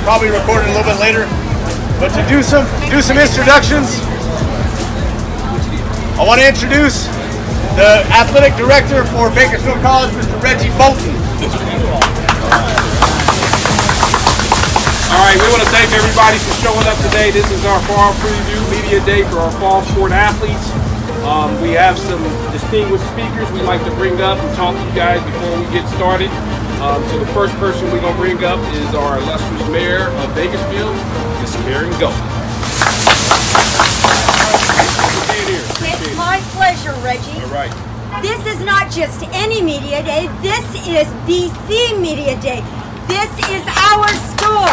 Probably recorded a little bit later, but to do some introductions, I want to introduce the athletic director for Bakersfield College, Mr. Reggie Bolton. All right, we want to thank everybody for showing up today. This is our fall preview media day for our fall sport athletes. We have some distinguished speakers we'd like to bring up and talk to you guys before we get started. So the first person we're going to bring up is our illustrious mayor of Bakersfield, Ms. Karen Go. It's my pleasure, Reggie. All right. This is not just any media day. This is BC Media Day. This is our school.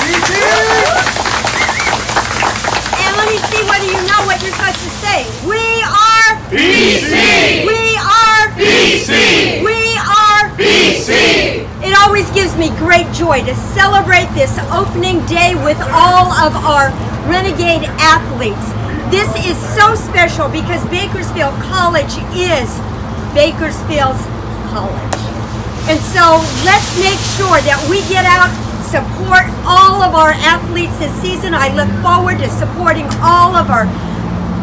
BC! And let me see whether you know what you're supposed to say. We are BC! We are BC! We are BC! It always gives me great joy to celebrate this opening day with all of our renegade athletes. This is so special because Bakersfield College is Bakersfield's college. And so let's make sure that we get out, support all of our athletes this season. I look forward to supporting all of our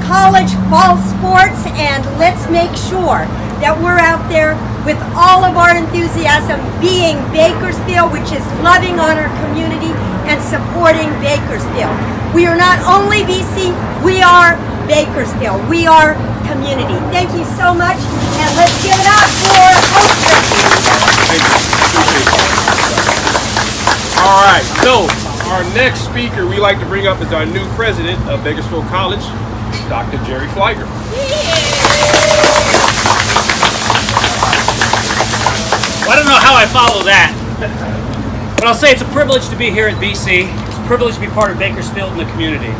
college fall sports, and let's make sure that we're out there with all of our enthusiasm, being Bakersfield, which is loving on our community and supporting Bakersfield. We are not only BC, we are Bakersfield. We are community. Thank you so much, and let's give it up for Coach Reggie. All right, so our next speaker we like to bring up is our new president of Bakersfield College, Dr. Jerry Fliger. Well, I don't know how I follow that, but I'll say it's a privilege to be here at BC. It's a privilege to be part of Bakersfield and the community.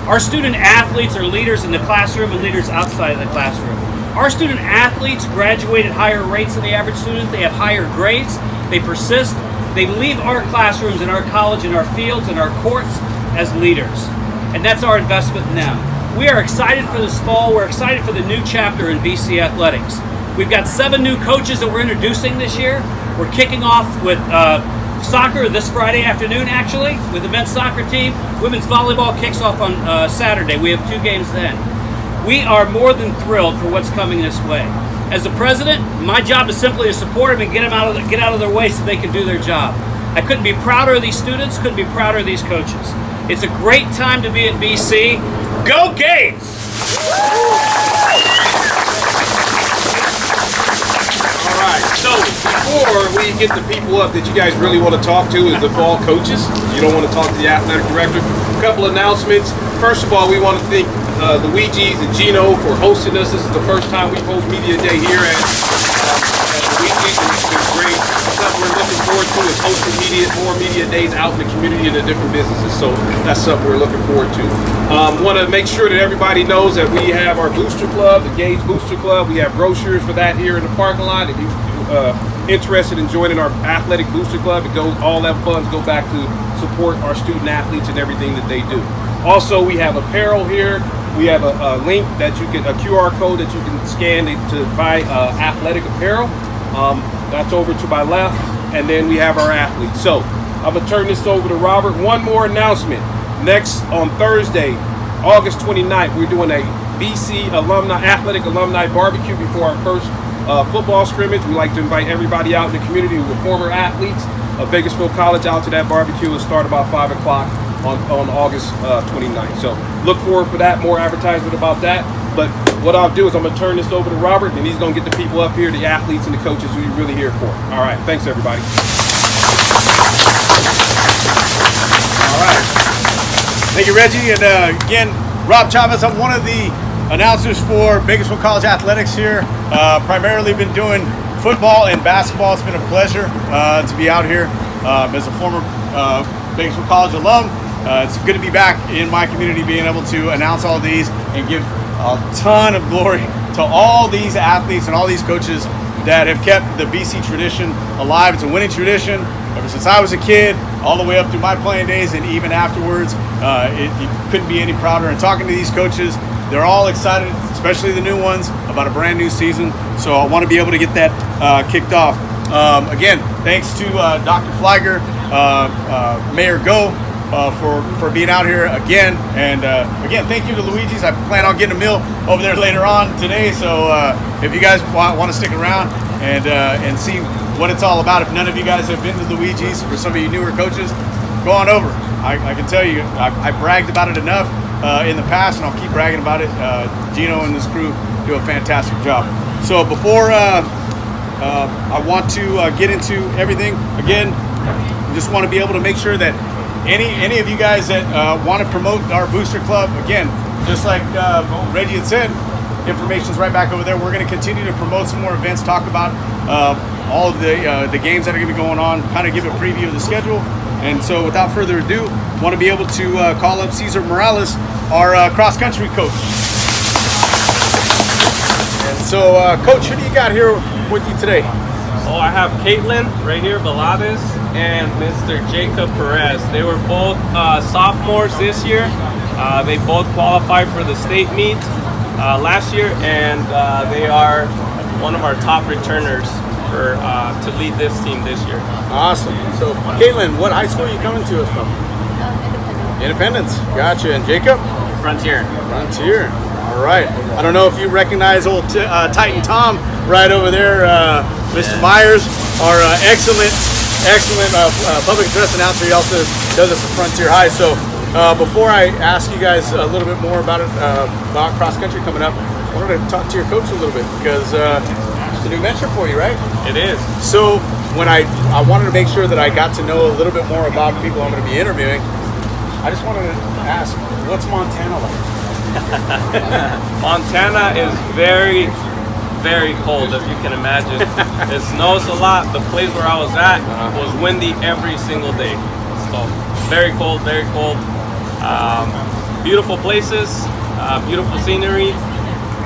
Our student athletes are leaders in the classroom and leaders outside of the classroom. Our student athletes graduate at higher rates than the average student. They have higher grades. They persist. They leave our classrooms and our college and our fields and our courts as leaders. And that's our investment in them. We are excited for this fall. We're excited for the new chapter in BC Athletics. We've got 7 new coaches that we're introducing this year. We're kicking off with soccer this Friday afternoon, actually, with the men's soccer team. Women's volleyball kicks off on Saturday. We have 2 games then. We are more than thrilled for what's coming this way. As the president, my job is simply to support them and get out of their way so they can do their job. I couldn't be prouder of these students, couldn't be prouder of these coaches. It's a great time to be at BC. Go Gates! Alright, so before we get the people up that you guys really want to talk to is the fall coaches. You don't want to talk to the athletic director. A couple announcements. First of all, we want to thank Luigi and Gino for hosting us. This is the first time we've hosted Media Day here at Luigi. It's been great. Something we're looking forward to is hosting more media days out in the community and the different businesses. So that's something we're looking forward to. Want to make sure that everybody knows that we have our booster club, the Gage Booster Club. We have brochures for that here in the parking lot. If you're interested in joining our athletic booster club, all that funds go back to support our student athletes and everything that they do. Also, we have apparel here. We have a link that you can, a QR code that you can scan to buy athletic apparel. That's over to my left. and then we have our athletes. So I'm gonna turn this over to Robert. One more announcement. Next on Thursday, August 29th, we're doing a BC athletic alumni barbecue before our first football scrimmage. We like to invite everybody out in the community who are former athletes of Bakersfield College out to that barbecue. It'll start about 5 o'clock on August 29th. So look forward for that, more advertisement about that. But what I'll do is I'm gonna turn this over to Robert, and he's gonna get the people up here, the athletes and the coaches who you're really here for. All right, thanks everybody. All right. Thank you, Reggie. And again, Rob Chavez, I'm one of the announcers for Bakersfield College Athletics here. Primarily been doing football and basketball. It's been a pleasure to be out here as a former Bakersfield College alum. It's good to be back in my community, being able to announce all these and give a ton of glory to all these athletes and all these coaches that have kept the BC tradition alive. It's a winning tradition ever since I was a kid, all the way up through my playing days and even afterwards. You couldn't be any prouder. And talking to these coaches, they're all excited, especially the new ones, about a brand new season. So I want to be able to get that kicked off. Again, thanks to Dr. Flieger, Mayor Go, for being out here again. And again, thank you to Luigi's. I plan on getting a meal over there later on today. So if you guys want to stick around and see what it's all about, if none of you guys have been to Luigi's, for some of you newer coaches, go on over. I can tell you, I bragged about it enough in the past, and I'll keep bragging about it. Gino and this crew do a fantastic job. So before I want to get into everything, again, just want to be able to make sure that any of you guys that want to promote our booster club, again, just like Reggie had said, information's right back over there. We're going to continue to promote some more events, talk about all of the games that are going to be going on, kind of give a preview of the schedule. And so without further ado, want to be able to call up Cesar Morales, our cross-country coach. And so, Coach, who do you got here with you today? Oh, I have Caitlin right here, Velades, and Mr. Jacob Perez. They were both sophomores this year. They both qualified for the state meet last year, and they are one of our top returners to lead this team this year. Awesome. So, Caitlin, what high school are you coming to us from? Independence. Gotcha. And Jacob? Frontier. Frontier. All right. I don't know if you recognize old Titan Tom right over there. Mr. Myers, our excellent public address announcer. He also does it for Frontier High. So before I ask you guys a little bit more about it, about cross country coming up, I wanted to talk to your coach a little bit, because it's a new venture for you, right? It is. So when I wanted to make sure that I got to know a little bit more about the people I'm going to be interviewing, I just wanted to ask, what's Montana like? Montana is very, very cold, as you can imagine. It snows a lot. The place where I was at was windy every single day. So very cold, very cold. Beautiful places, beautiful scenery,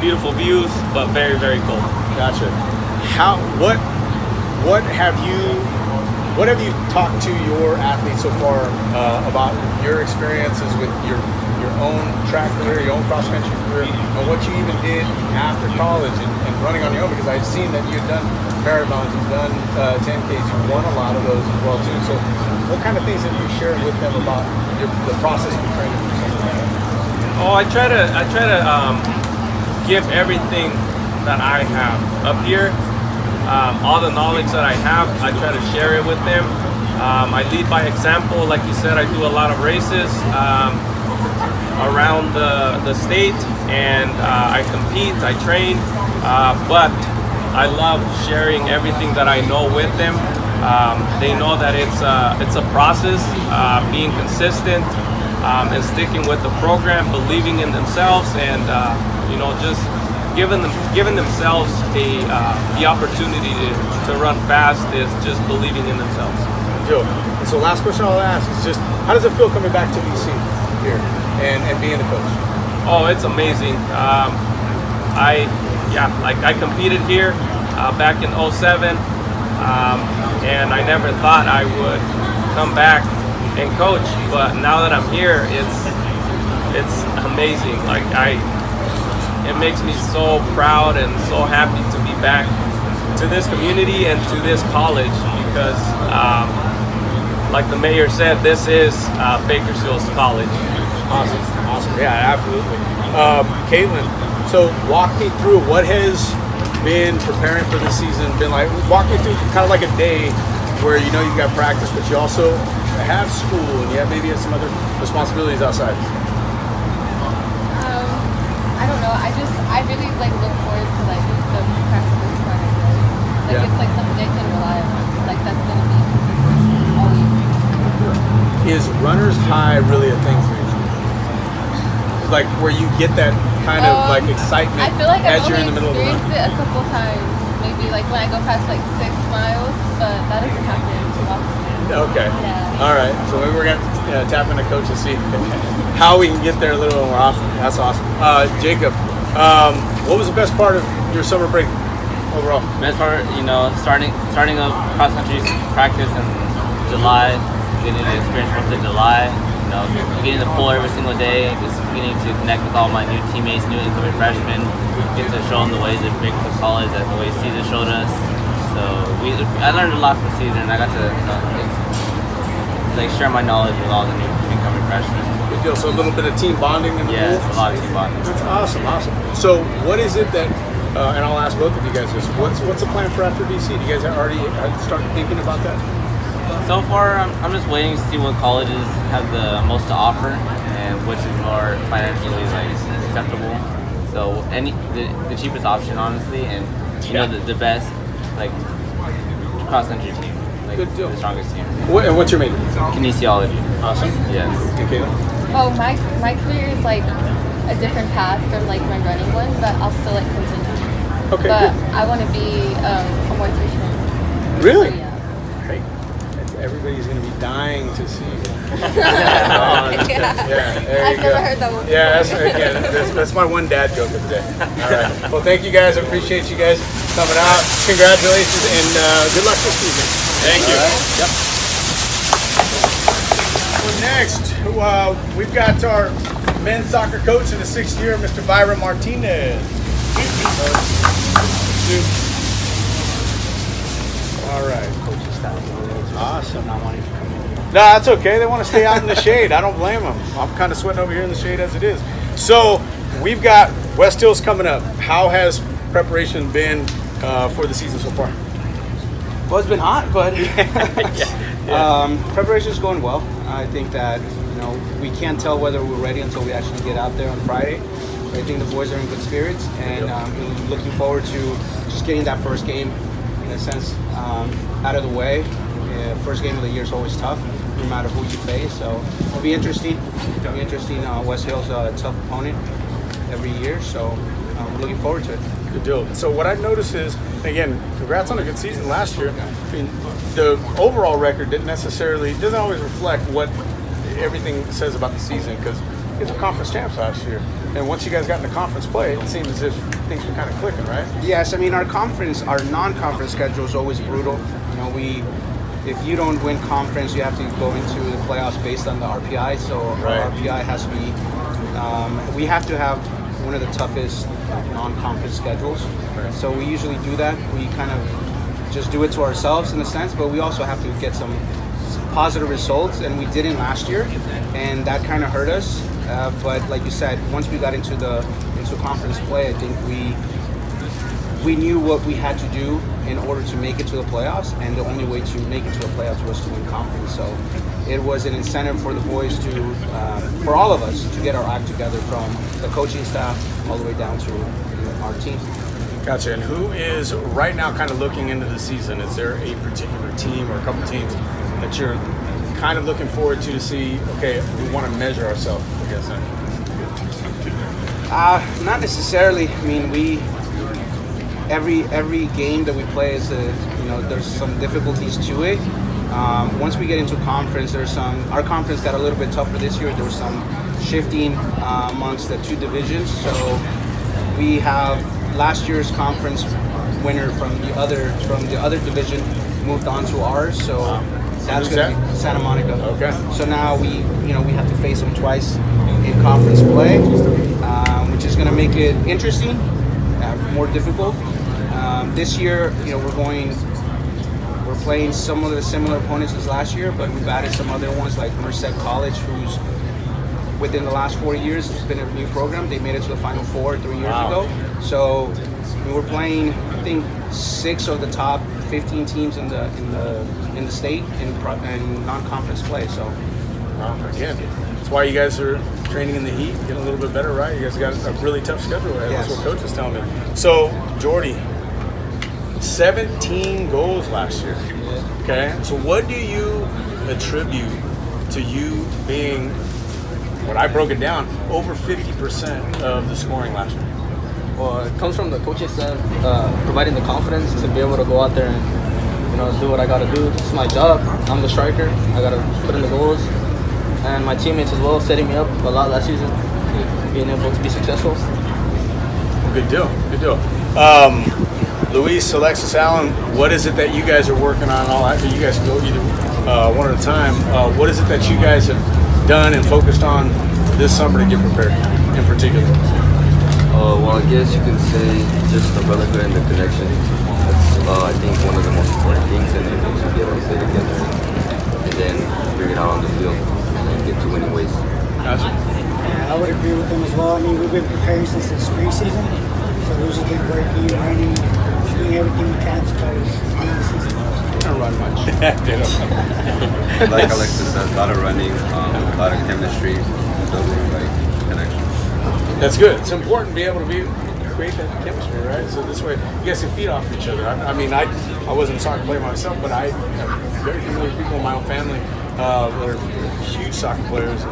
beautiful views, but very, very cold. Gotcha. What have you talked to your athletes so far about your experiences with your own track career, your own cross country career, and what you even did after college and running on your own? Because I've seen that you've done marathons, you've done 10Ks, you've won a lot of those as well too. So what kind of things have you shared with them about the process of training for something like that? Oh, I try to give everything that I have up here. All the knowledge that I have, I try to share it with them. I lead by example. Like you said, I do a lot of races around the state, and I compete, I train, but I love sharing everything that I know with them. They know that it's a process, being consistent and sticking with the program, believing in themselves, and just giving themselves the opportunity to run fast is just believing in themselves. Joe, and so last question I'll ask is just, how does it feel coming back to BC here and being a coach? Oh, it's amazing. I competed here back in '07, and I never thought I would come back and coach, but now that I'm here, it's amazing. It makes me so proud and so happy to be back to this community and to this college, because, like the mayor said, this is Bakersfield's college. Awesome, awesome. Yeah, absolutely. Caitlin, so walk me through what has been preparing for this season been like. Walk me through kind of like a day where you know you've got practice, but you also have school and you have maybe some other responsibilities outside. I don't know. I really like look forward to like the practice part of it. Like it's like something I can rely on. Like that's gonna be consistent all year. Is runner's high really a thing for you? Like where you get that kind of like excitement I feel like as I've you're in only the middle of the run? experienced it a couple times. Maybe like when I go past like 6 miles, but that doesn't happen too often. Okay. Yeah. All right. So maybe we're gonna tap into coach and see how we can get there a little more often. That's awesome. Jacob, what was the best part of your summer break overall? Best part, you know, starting a cross country practice in July, getting the experience from July. You know, getting the pool every single day, just getting to connect with all my new teammates, new incoming freshmen, get to show them the ways of Bakersfield College, that the way Caesar showed us. So I learned a lot from Caesar, and I got to like share my knowledge with all the new incoming freshmen. Good deal. So a little bit of team bonding in the pool? Yeah, a lot of team bonding. That's awesome, awesome. So what is it that, and I'll ask both of you guys this, what's the plan for after BC? Do you guys already start thinking about that? So far, I'm just waiting to see what colleges have the most to offer and which is more financially like acceptable. So the cheapest option, honestly, and you know the best like cross country team, like good deal. The strongest team. And what's your major? Kinesiology. Awesome. Yes. Okay. Oh, my career is like a different path from like my running one, but I'll still like continue. Okay. But Good. I want to be a mortician. Really? So, yeah. Great. Everybody's going to be dying to see you. Yeah. There I've you never go. heard that one. Yeah, that's my one dad joke of the day. All right. Well, thank you guys. I appreciate you guys coming out. Congratulations and good luck this season. Thank you. Yep. Well, next, we've got our men's soccer coach in the 6th year, Mr. Byron Martinez. All right. Awesome. No, that's okay. They want to stay out in the shade. I don't blame them. I'm kind of sweating over here in the shade as it is. So we've got West Hills coming up. How has preparation been for the season so far? Well, it's been hot, but preparation is going well. I think that we can't tell whether we're ready until we actually get out there on Friday. I think the boys are in good spirits, and we're looking forward to just getting that first game, in a sense, out of the way. First game of the year is always tough, no matter who you face. So it'll be interesting. It'll be interesting. West Hill's a tough opponent every year, so we're looking forward to it. Good deal. So what I've noticed is, again, congrats on a good season last year. I mean, the overall record doesn't always reflect what everything says about the season, because you guys were conference champs last year. And once you guys got into conference play, it seemed as if things were kind of clicking, right? Yes, I mean our non-conference schedule is always brutal. If you don't win conference, you have to go into the playoffs based on the RPI. So our RPI has to be, we have to have one of the toughest non-conference schedules. Right. So we usually do that. We kind of just do it to ourselves in a sense, but we also have to get some positive results, and we didn't last year, and that kind of hurt us. But like you said, once we got into conference play, I think we knew what we had to do in order to make it to the playoffs, and the only way to make it to the playoffs was to win conference. So it was an incentive for the boys to, for all of us, to get our act together, from the coaching staff all the way down to our team. Gotcha. And who is right now kind of looking into the season? Is there a particular team or a couple teams that you're kind of looking forward to see, okay, we want to measure ourselves against them? Not necessarily. I mean, every game that we play is there's some difficulties to it. Once we get into conference, our conference got a little bit tougher this year. There was some shifting amongst the two divisions. So we have last year's conference winner from the other division moved on to ours. So that's going to be Santa Monica. Okay. So now we have to face them twice in conference play, which is going to make it interesting, more difficult. This year, we're We're playing some of the similar opponents as last year, but we've added some other ones like Merced College, who's within the last 4 years has been a new program. They made it to the Final Four 3 years ago. So we were playing, I think, 6 of the top 15 teams in the state in non-conference play. So again, that's why you guys are training in the heat, getting a little bit better, right? You guys got a really tough schedule. Right? Yes. That's what Coach was telling me. So Jordy, 17 goals last year. Okay, so what do you attribute to you being, what I broke it down, over 50% of the scoring last year? Well, it comes from the coaching staff providing the confidence to be able to go out there and do what I got to do. It's my job. I'm the striker. I got to put in the goals, and my teammates as well setting me up a lot last season, being able to be successful. Good deal. Good deal. Luis, Alexis, Allen, what is it that you guys are working on? You guys can go either one at a time. What is it that you guys have done and focused on this summer to get prepared in particular? Well, I guess you can say just the brotherhood and the connection. That's, I think, one of the most important things, and then to be able to play together and then bring it out on the field and get to winning ways. Gotcha. I would agree with them as well. I mean, we've been preparing since the spring season, so we've just been working, training, doing everything we can to try to win the season. We don't run much. Like Alexis said, a lot of running, a lot of chemistry, building connection. That's good. It's important to be able to create that chemistry, right? So this way, you guys can feed off each other. I mean, I wasn't a soccer player myself, but I have very familiar people in my own family that are huge soccer players,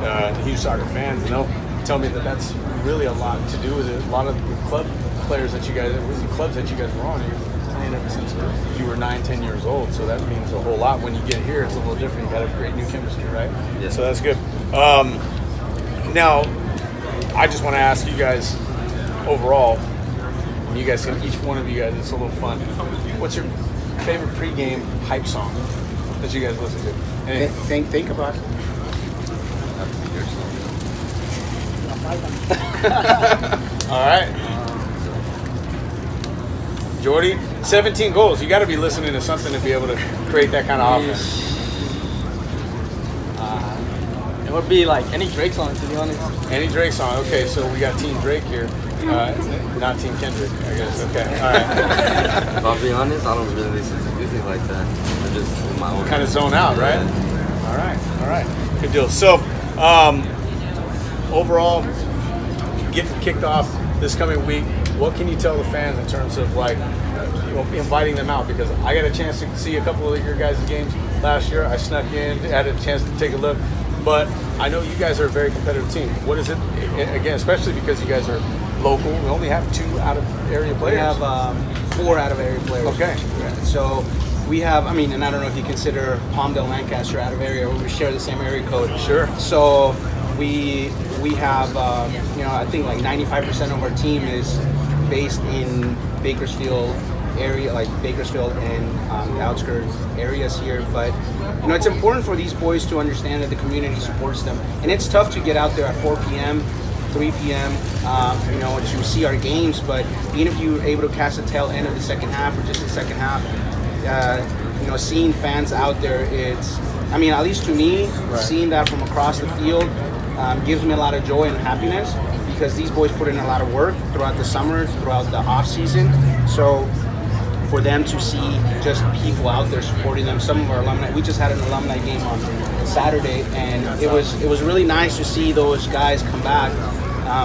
huge soccer fans, and they'll tell me that that's really a lot to do with it. A lot of the club players that you guys, the clubs that you guys were on, you're playing ever since you were 9, 10 years old. So that means a whole lot. When you get here, it's a little different. You got to create new chemistry, right? Yeah. So that's good. Now, I just want to ask you guys overall, and you guys, each one of you guys, it's a little fun. What's your favorite pregame hype song that you guys listen to? Think about it. All right. Jordy, 17 goals. You got to be listening to something to be able to create that kind of offense. It would be like any Drake song, to be honest. Any Drake song. Okay, so we got Team Drake here, not Team Kendrick, I guess. Okay, all right. If I'll be honest, I don't really listen to music like that. I'm just in my own. Kind of zone out, right? Yeah. All right. Good deal. So, overall, getting kicked off this coming week, what can you tell the fans in terms of inviting them out? Because I got a chance to see a couple of your guys' games last year. I snuck in, had a chance to take a look. But I know you guys are a very competitive team. What is it, again, especially because you guys are local, we only have 2 out-of-area players? We have 4 out-of-area players. Okay. So we have, and I don't know if you consider Palmdale, Lancaster out of area, where we share the same area code. Sure. So we have, I think like 95% of our team is based in Bakersfield area, like Bakersfield and the outskirts areas here. But it's important for these boys to understand that the community supports them, and it's tough to get out there at 4 p.m., 3 p.m. To see our games. But even if you're able to catch the tail end of the second half or just the second half, seeing fans out there, it's, at least to me, seeing that from across the field gives me a lot of joy and happiness, because these boys put in a lot of work throughout the summer, throughout the off season. So for them to see just people out there supporting them, some of our alumni, we just had an alumni game on Saturday, and it was really nice to see those guys come back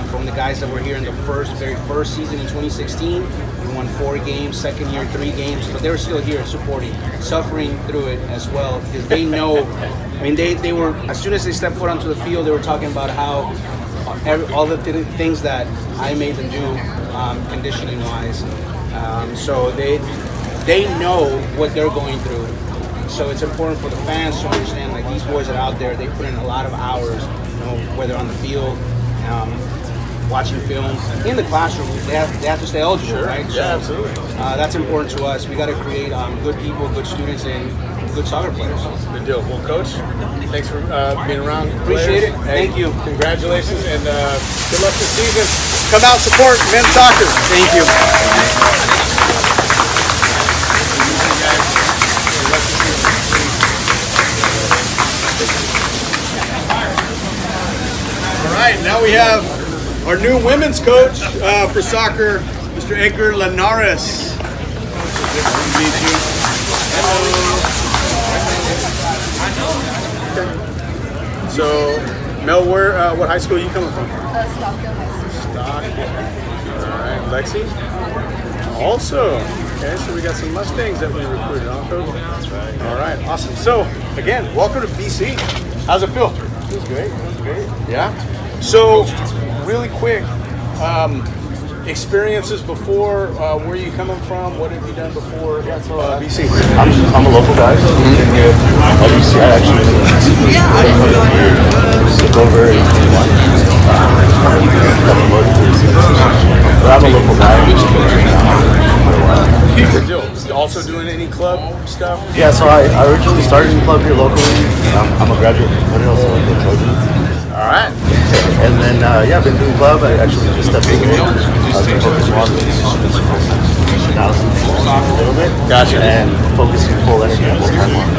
from the guys that were here in the very first season in 2016. We won 4 games, second year 3 games, but they were still here supporting, suffering through it as well, because they know, they were, as soon as they stepped foot onto the field, they were talking about how all the things that I made them do conditioning wise. So they know what they're going through. So it's important for the fans to understand, like, these boys are out there, they put in a lot of hours, whether on the field, watching films, in the classroom, they have to stay eligible, right? So, yeah, absolutely. That's important to us. We got to create good people, good students, and good soccer players. Good deal. Well, Coach, thanks for being around. Appreciate it. Hey, thank you. Congratulations, and good luck this season. Come out, support men's soccer. Thank you. right, now we have our new women's coach for soccer, Mr. Edgar Linares. Nice to meet you. Hello. So, Mel, what high school are you coming from? Stockdale High School. Stockdale. All right, Lexi? Also. Okay, so we got some Mustangs that we recruited, huh, Coach? That's right. All right, awesome. So, again, welcome to BC. How's it feel? Feels great. Feels great. Yeah? So, really quick, experiences before, where are you coming from? What have you done before BC? I'm a local guy. Been here at BC. I actually took over in 21. But I'm a local guy. Good deal. Also doing any club stuff? Yeah, so I originally started in club here locally. I'm a graduate from Foothill, so I'm a Trojan. All right. And then, yeah, I've been doing club. I actually just stepped in here. I've been focusing on now a little bit. Gotcha. And focusing full energy and full time on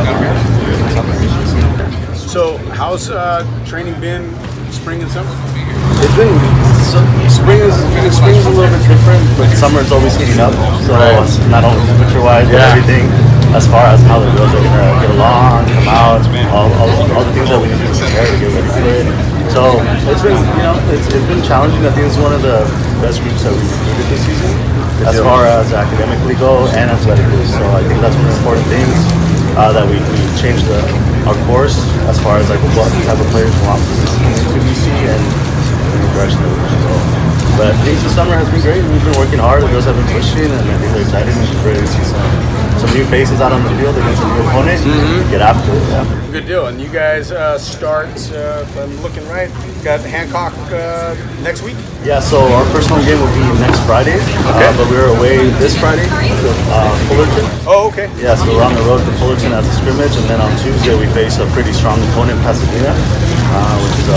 So, how's training been spring and summer? It's been spring is a little bit different, but summer is always heating up. So it's not only temperature wise, but everything as far as how the girls are gonna get along, come out, all the things that we need to prepare to get ready for it. So it's been it's been challenging. I think it's one of the best groups that we've recruited this season, as far as academically go and athletically. So I think that's one of the important things that we changed our course as far as like what type of players we want to BC and the direction that we want to go. But I think the summer has been great. We've been working hard. The girls have been pushing, and I think they're excited. And we're ready to see some new faces out on the field against a new opponent. Get after it. Yeah. Good deal. And you guys start. If I'm looking right, got Hancock next week. Yeah. So our first home game will be next Friday. Okay. But we're away this Friday to Fullerton. Oh, okay. Yeah. So we're on the road to Fullerton as a scrimmage, and then on Tuesday we face a pretty strong opponent, Pasadena, which is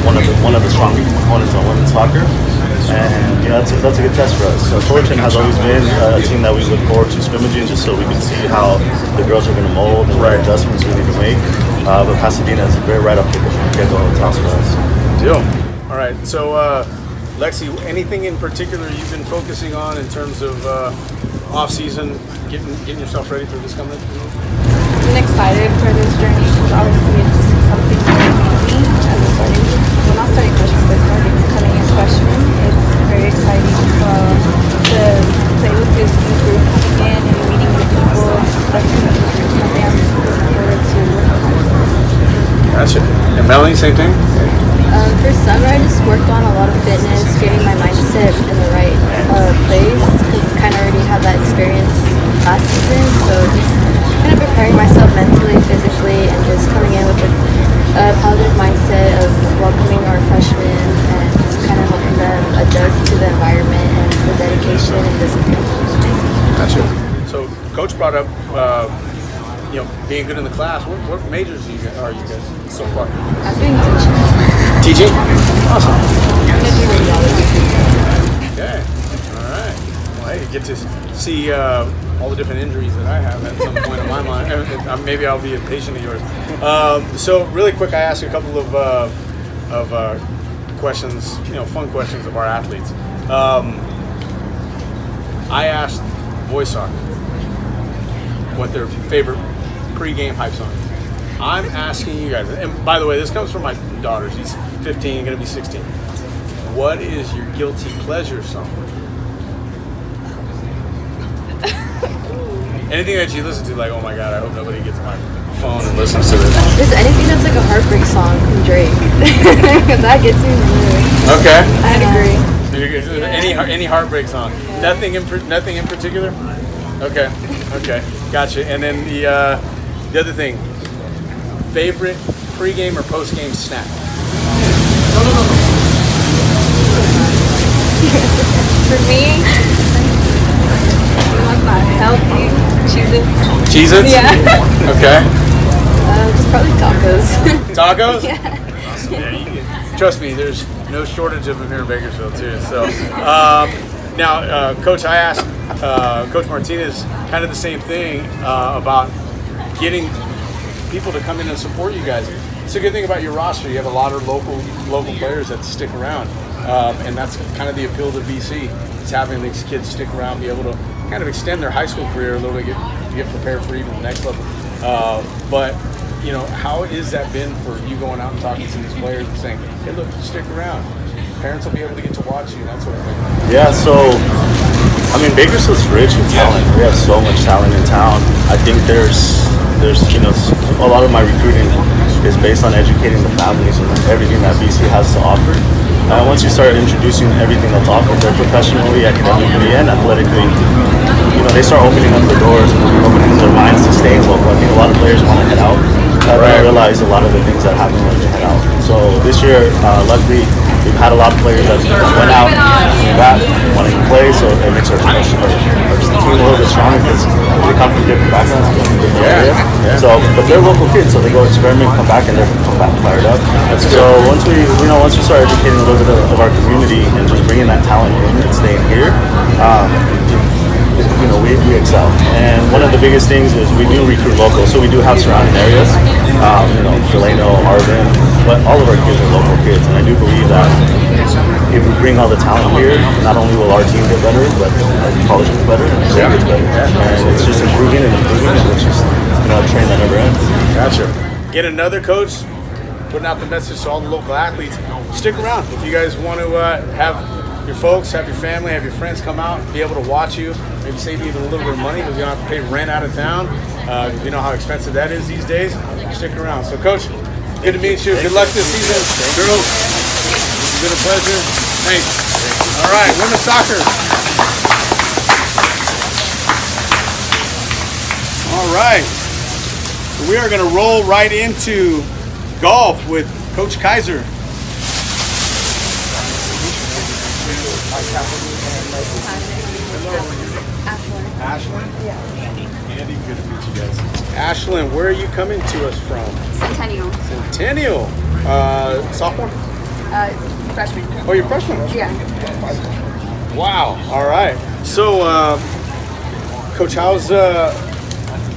one of the strong opponents on women's soccer. And that's a good test for us. So Fullerton has always been a team that we look forward to scrimmaging, just so we can see how the girls are going to mold and what adjustments we need to make. But Pasadena is right up the get-go toss for us. Deal. All right. So Lexi, anything in particular you've been focusing on in terms of off-season, getting yourself ready for this coming? I've been excited for this journey because obviously it's something very new as a study. Well, not studying freshman, but coming in freshman. It's very exciting to play with this new group coming in and meeting new people. That's something I'm looking forward to. Gotcha. And Melanie, same thing? For summer, I just worked on a lot of fitness, getting my mindset in the right place, because I kind of already had that experience last season, so just kind of preparing myself mentally, physically, and just coming in with a positive mindset of welcoming our freshmen and just kind of helping them adjust to the environment and the dedication and discipline. Gotcha. So Coach brought up being good in the class. What majors are you guys so far? I'm doing teaching. Teaching? Awesome. I'm going to do radiology. Okay. All right. Well, hey, you get to see all the different injuries that I have at some point in my mind. Maybe I'll be a patient of yours. So really quick, I asked a couple of questions, fun questions of our athletes. I asked boys soccer what their favorite pre-game hype song is. I'm asking you guys, and by the way, this comes from my daughter. She's 15, gonna be 16. What is your guilty pleasure song? Anything that you listen to, like, oh my god, I hope nobody gets my phone and listens to this. There's anything that's like a heartbreak song from Drake. That gets me really. Okay. I agree. Any heartbreak song? Yeah. Nothing in particular? Okay. Gotcha. And then the other thing, favorite pre-game or post-game snack? For me, it was not healthy. Cheez-Its. Cheez-Its? Yeah. Okay. Just probably tacos. Tacos? Yeah. Awesome. Yeah, trust me, there's no shortage of them here in Bakersfield too. So now, Coach, I asked Coach Martinez kind of the same thing about getting people to come in and support you guys. it's a good thing about your roster. You have a lot of local players that stick around, and that's kind of the appeal to BC. Is having these kids stick around, be able to kind of extend their high school career a little bit, get prepared for even the next level. But you know, how has that been for you going out and talking to these players and saying, "Hey, look, stick around. Parents will be able to get to watch you," that sort of thing. Yeah. So, I mean, Bakersfield's rich with talent. We have so much talent in town. I think there's you know, a lot of my recruiting is based on educating the families and everything that BC has to offer. Once you start introducing everything that's offered there professionally, academically, and athletically, you know, they start opening up the doors and opening their minds to staying local. I think a lot of players want to head out. They realize a lot of the things that happen when they head out. So this year, luckily, we've had a lot of players that went out, came back, wanting to play, so it makes our team a little bit stronger because they come from different backgrounds, different areas. So, but they're local kids, so they go experiment, come back, and they're come back fired up. So once we start educating a little bit of our community and just bringing that talent in and staying here, you know, we excel. And one of the biggest things is we do recruit local, so we do have surrounding areas, you know, Delano, Arvin, but all of our kids are local kids, and I do believe that if we bring all the talent here, not only will our team get better, but our college gets better, and the state gets better. And it's just improving and improving, and it's just, you know, a train that never ends. Gotcha. Get another coach, putting out the message to all the local athletes. Stick around. If you guys want to have your folks, have your family, have your friends come out, be able to watch you, maybe save you even a little bit of money because you don't have to pay rent out of town. You know how expensive that is these days. Stick around. So, Coach, good to meet you. Good luck this season. Girls, it's been a pleasure. Thanks. All right, women's soccer. All right. So we are going to roll right into golf with Coach Kaiser. Ashlyn? Yeah. Andy, good to meet you guys. Ashlyn, where are you coming to us from? Centennial. Centennial. Sophomore? Freshman. Oh, you're freshman? Yeah. Wow. All right. So, Coach, how's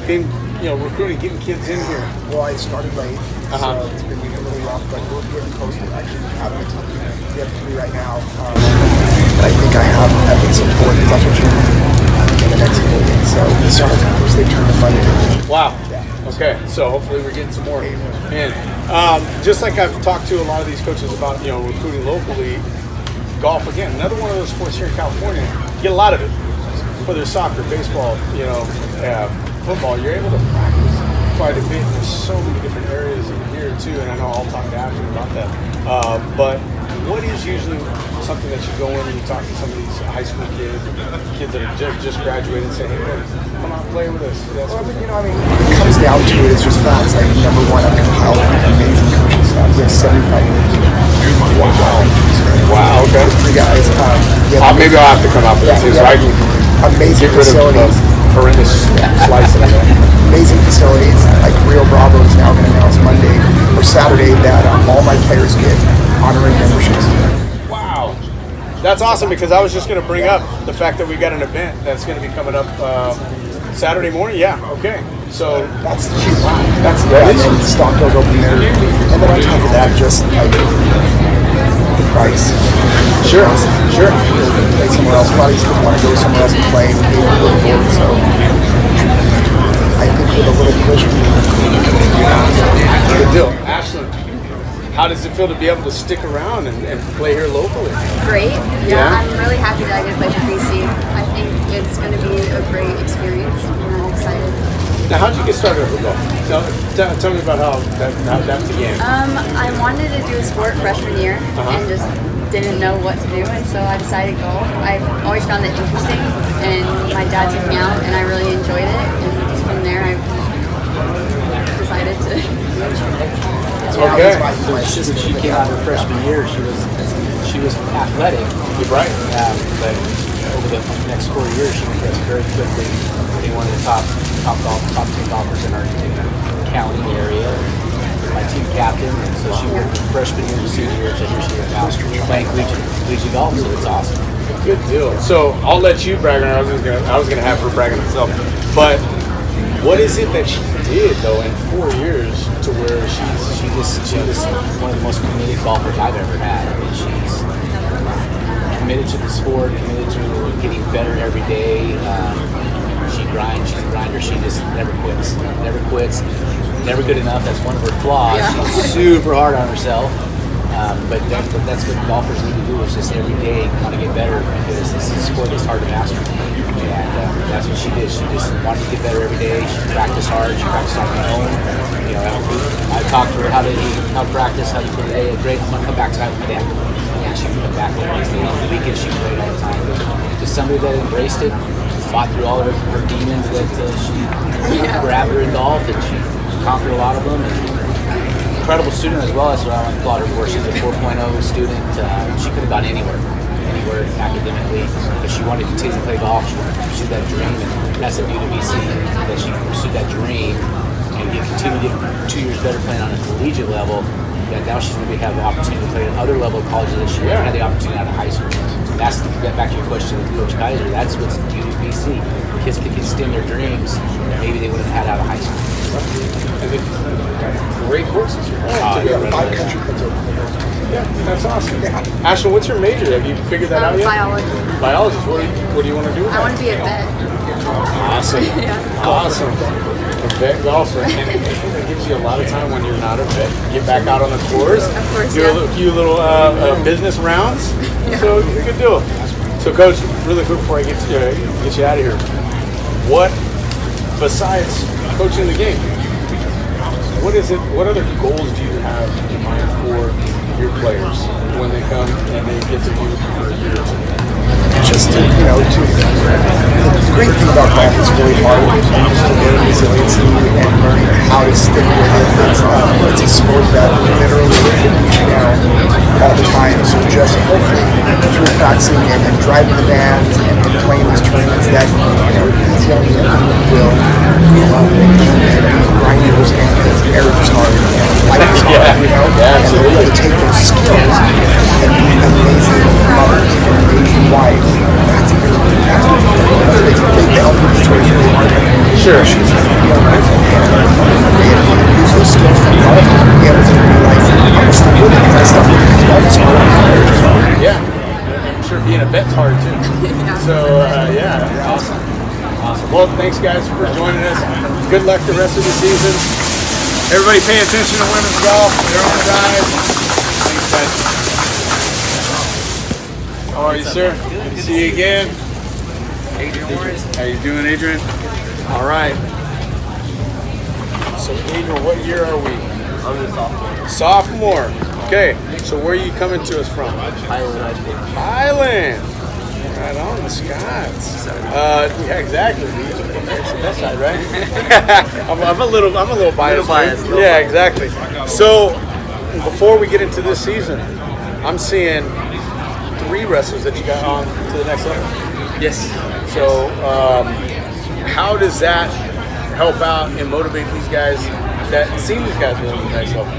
been, you know, recruiting, getting kids in here? Well, I started late, so it's been a little rough, but we're getting close to actually having a team. We have 3 right now. But I think I have at least 4 because that's what you're in the next meeting. So the summer conference, they turn the Monday. Wow. Okay, so hopefully we're getting some more in. Just like I've talked to a lot of these coaches about, you know, recruiting locally, golf again, another one of those sports here in California. You get a lot of it, whether it's soccer, baseball, you know, football. You're able to practice quite a bit. There's so many different areas in here too, and I know I'll talk to Ashley about that. But what is usually something that you go in and you talk to some of these high school kids that are just graduated and say, hey, look, come out and play with us? Well, you know, I mean, it comes down to it. It's just facts. Like, number one, I've compiled amazing coaching staff. We have 75 years. Wow, okay. 3 guys. Maybe I'll have to come out for this. Right? Amazing facilities. Horrendous slicing. Amazing facilities. Like Rio Bravo is now going to announce Monday or Saturday that all my players get honorary memberships. Wow. That's awesome because I was just going to bring up the fact that we got an event that's going to be coming up Saturday morning. Yeah, okay. So that's cute. Wow. And then stock goes open there. And then on top of that, just like the price. Sure. Play somewhere else. A lot of these kids want to go somewhere else and play and be a little bored. So I think with a little push, we can do that. Good deal. Ashlyn, how does it feel to be able to stick around and play here locally? Great. Yeah, I'm really happy that I get to play for BC. I think it's going to be a great experience, and I'm excited. Now, how did you get started with golf? Tell me about how that began. I wanted to do a sport freshman year and just didn't know what to do, and so I decided golf. I've always found it interesting, and my dad took me out, and I really enjoyed it. And from there, I decided to. Okay. My sister, she came out her freshman year. She was athletic. You're right. But over the next 4 years, she progressed very quickly. Being one of the top 10 golfers in our county area. My team captain, and so she went from freshman year to senior year to here she is now playing Luigi golf, so it's awesome. Good deal. So I'll let you brag on her. I was gonna have her brag on herself. But what is it that she did though in 4 years to where she's one of the most committed golfers I've ever had. I mean, she's committed to the sport, committed to getting better every day. She grinds, she's a grinder. She just never quits. Never quits. Never good enough. That's one of her flaws. Yeah. She's super hard on herself. But that's what golfers need to do, is just every day want to get better, because this is a sport that's hard to master. And that's what she did. She just wanted to get better every day. She practiced hard. She practiced on her own. You know, I talked to her how to practice, how to put it. Great, I'm going to come back tonight with that. And she would come back the next day. On the weekend, she played all the time. But just somebody that embraced it, fought through all of her demons that she grabbed her in golf, and she conquered a lot of them. And incredible student as well. That's what I want to applaud her for. She's a 4.0 student. She could have gone anywhere academically, but she wanted to continue to play golf. She wanted to pursue that dream, and that's a beauty to BC, that she pursued that dream and continue to get 2 years better playing on a collegiate level. That now she's going to have the opportunity to play at other level colleges that she never had the opportunity out of high school. That's to get back to your question with Coach Kaiser. That's what's the beauty of BC. Kids can extend their dreams that maybe they wouldn't have had out of high school. And then great courses here. We have 5 country clubs open. Yeah, that's awesome. Ashley, what's your major? Have you figured that out yet? Biology. Biologist. What do you want to do with I that? want to be a vet. Awesome. Yeah. Awesome. A vet golfer. And it gives you a lot of time when you're not a vet. Get back out on the course. Of course, do a few little business rounds. So you can do it. So, Coach, really quick before I get you out of here, what, besides coaching the game, what is it? What other goals do you have in mind for your players when they come and they get to you for a year or two? Just to, the great thing about golf is really hard to learn resiliency and learning how to stick with it. It's a sport that literally beats you down all the time. So just hopefully through practicing and driving the bands and playing these tournaments that these young men will grind those games because air is hard and life is hard, and they're able to take those skills and be amazing mothers and amazing wives. That's they help with the choice really hard. Sure. Use those skills from golf to be able to be like, I'm still with it because I stuck with it because golf is hard. Yeah. I'm sure being a vet's hard too. So, awesome. Awesome. Well, thanks guys for joining us. Good luck the rest of the season. Everybody pay attention to women's golf. They're on the dive. Thanks, guys. How are you, sir? Good to see you again. How you doing, Adrian? All right. So, Adrian, what year are we? I'm a sophomore. Sophomore. Okay. So, where are you coming to us from? Highland. Highland. Right on, the Scots. Yeah, exactly. That side, right? I'm a little biased. Yeah, exactly. So, before we get into this season, I'm seeing 3 wrestlers that you got on to the next level. Yes. So, how does that help out and motivate these guys that seem these guys going to the next level?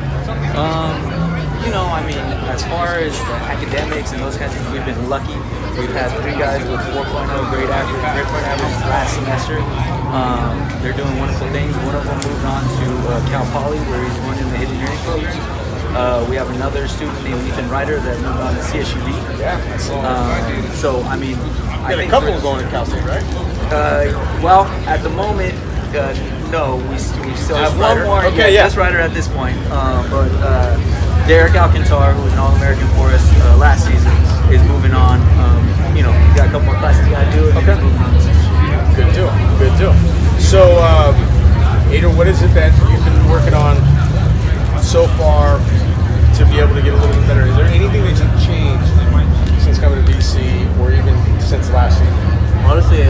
I mean, as far as the academics and those kinds of things, we've been lucky. We've had 3 guys with 4.0 grade point average last semester. They're doing wonderful things. One of them moved on to Cal Poly, where he's running the engineering program. We have another student named Ethan Ryder that moved on to CSUB. Yeah. So, I mean, I think a couple going to Cal State, right? Well, at the moment, no. We still have one more. Okay, just Ryder at this point. But Derek Alcantar, who was an All-American for us last season, is moving on. He's got a couple more classes he got to do. Okay. Good deal. Good deal. So, Adrian, what is it that you've been working on so far to be able to get a little bit better? Is there anything that you've changed since coming to BC or even since last year? Honestly,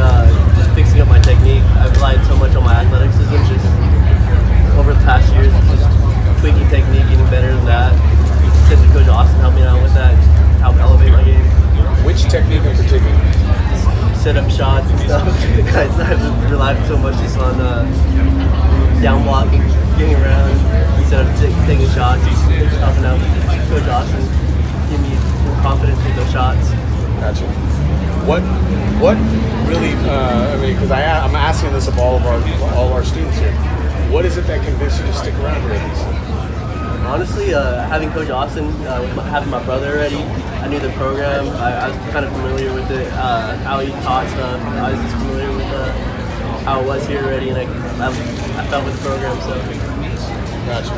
just fixing up my technique. I've relied so much on my athleticism just over the past years, just tweaking technique, getting better than that. Because Coach Austin helped me out with that, help elevate my game. Which technique in particular? Set up shots and stuff. I've relied so much just on down blocking, getting around, instead of taking shots. Helping out Coach Austin, give me more confidence with those shots. Gotcha. What really? Because I'm asking this of all of our students here. What is it that convinced you to stick around here at BC? Honestly, having Coach Austin, having my brother already, I knew the program. I was kind of familiar with it, how he taught stuff. I was just familiar with how it was here already, and I felt with the program. So. Gotcha.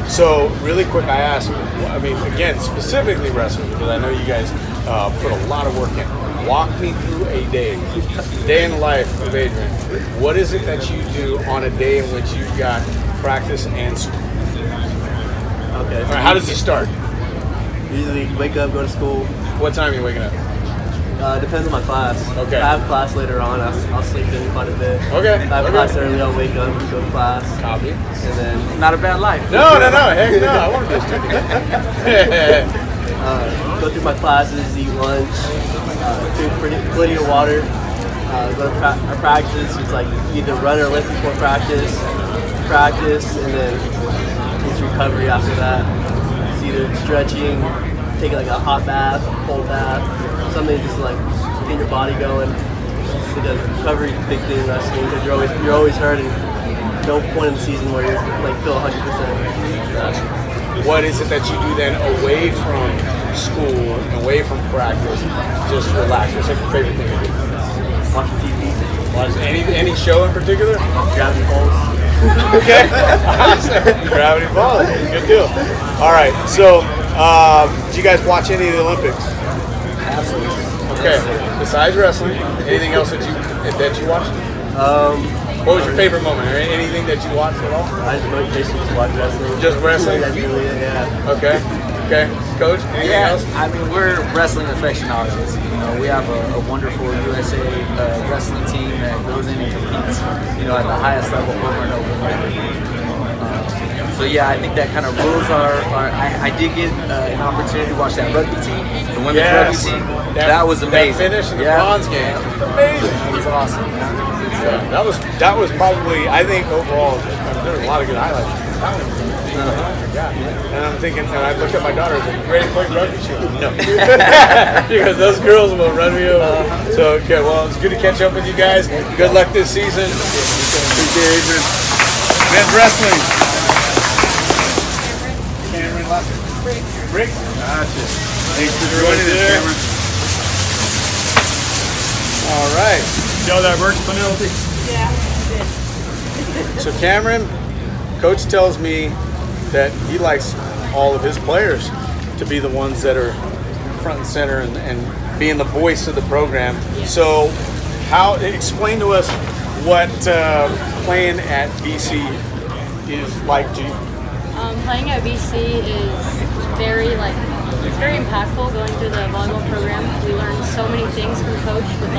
So, really quick, I asked, I mean, again, specifically wrestling, because I know you guys put a lot of work in. Walk me through a day in the life of Adrian. What is it that you do on a day in which you've got practice and school? Okay. All right, how does it start? Usually wake up, go to school. What time are you waking up? Depends on my class. Okay. If I have class later on, I'll sleep in quite a bit. Okay. If I have class early, I'll wake up and go to class. Copy. And then not a bad life. No. Heck no. I want to be a student. Go through my classes, eat lunch, drink plenty of water. Go to our practice. It's like either run or lift before practice, and then it's recovery after that. It's either stretching, taking like a hot bath, cold bath, something just to like get your body going. Because recovery is a big thing in wrestling because you're always hurt, and no point in the season where you're like feel 100%. What is it that you do then away from school, away from practice? Just relax. What's your favorite thing to do? Watching TV. Watch any show in particular? Gravity Falls. Okay. Gravity Falls. Good deal. All right. So, did you guys watch any of the Olympics? Absolutely. Okay. Besides wrestling, anything else that you watched? What was your favorite moment? Or anything that you watched at all? I just watch wrestling. Just wrestling? Yeah. Okay. Coach, anything else? I mean, we're wrestling aficionados. You know, we have a wonderful USA wrestling team that goes in and competes, at the highest level over and over again. So yeah, I think that kind of rules I did get an opportunity to watch that rugby team, the women's rugby team. That was amazing. That finish in the bronze game. Amazing. It was awesome. Yeah, that was probably, I think overall, there were a lot of good highlights. And I'm thinking, and I looked at my daughter, is it ready to play rugby? She goes, no. Because those girls will run me over. So, okay, well, it's good to catch up with you guys. Good luck this season. Appreciate Adrian. Men's wrestling. Cameron, last name? Rick. Gotcha. Thanks for joining us, Cameron. All right. See how that works, Penelope? Yeah. So Cameron, Coach tells me that he likes all of his players to be the ones that are front and center and being the voice of the program. Yes. So explain to us what playing at BC is like to you. Playing at BC is it's very impactful going through the volleyball program. We learn so many things from Coach with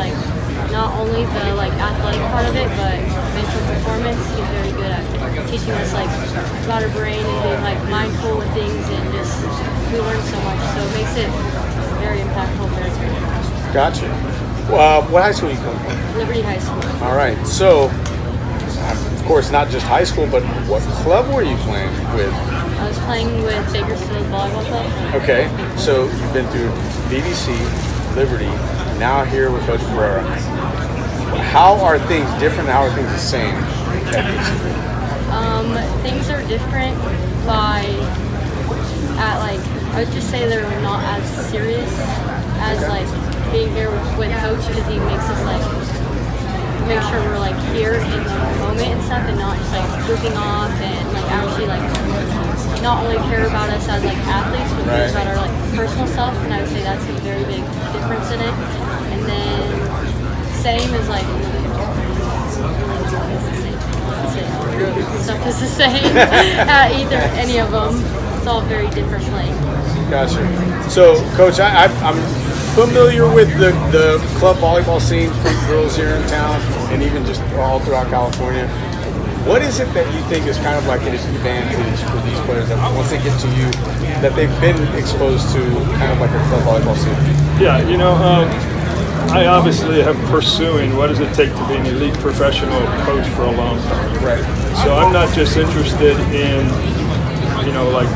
not only the athletic part of it, but mental performance. He's very good at teaching us about our brain and being mindful with things, and we learn so much. So it makes it very impactful, very good. Gotcha. What high school you come from? Liberty High School. All right. So, of course, not just high school, but what club were you playing with? I was playing with Bakersfield Volleyball Club. Okay. So you've been through BBC, Liberty, now here with Coach Barrera. How are things different? How are things the same at BC? Things are different I would just say they're not as serious as being here with Coach, because he makes us make sure we're here in the moment and stuff, and not just goofing off, and actually not only care about us as athletes, but care about our personal stuff. And I would say that's a very big difference in it. And then same as stuff is the same at any of them. It's all very different playing. Gotcha. So, Coach, I'm familiar with the club volleyball scene from girls here in town, and even just all throughout California. What is it that you think is kind of an advantage for these players that once they get to you, that they've been exposed to kind of a club volleyball scene? Yeah, I obviously am pursuing what does it take to be an elite professional coach for a long time. Right. So I'm not just interested in,